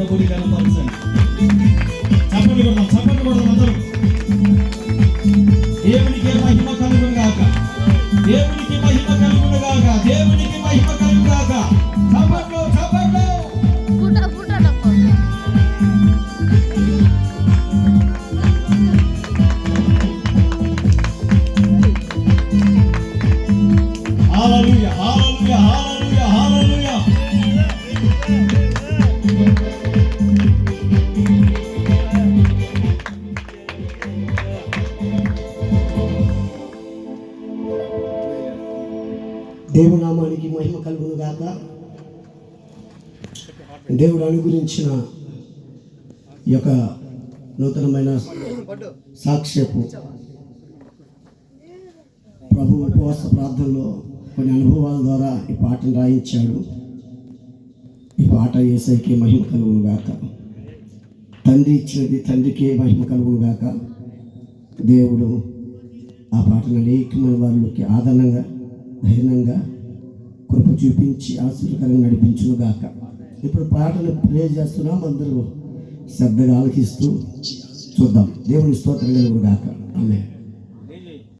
ప్రభుని కనపరచండి. చప్పట్లు కొడదాం అందరూ. దేవునికి మహిమ కలుగును గాక, దేవునికి మహిమ కలుగును గాక, దేవునికి మహిమ కలుగును గాక. చప్పట్లు చప్పట్లు. హల్లెలూయా హల్లెలూయా హల్లెలూయా హల్లెలూయా. దేవుని నామానికి మహిమ కలుగును గాక. దేవుడు అనుగ్రహించిన ఈ యొక్క నూతనమైన సాక్ష్యపు ప్రభు ఉపవాస ప్రార్థనలో కొన్ని అనుభవాల ద్వారా ఈ పాటను రాయించాడు. ఈ పాట యేసయ్యకే మహిమ కలుగును గాక. తండ్రి ఇచ్చినది తండ్రికే మహిమ కలుగును గాక. దేవుడు ఆ పాటను అనేకమైన వారికి ఆదరణంగా ధైర్యంగా కృప చూపించి ఆశీర్వకరంగా నడిపించును గాక. ఇప్పుడు పాటను ప్రే చేస్తున్నాం, అందరూ శ్రద్ధగా ఆలకిస్తూ చూద్దాం. దేవుని స్తోత్రం కలుగును గాక. ఆమేన్.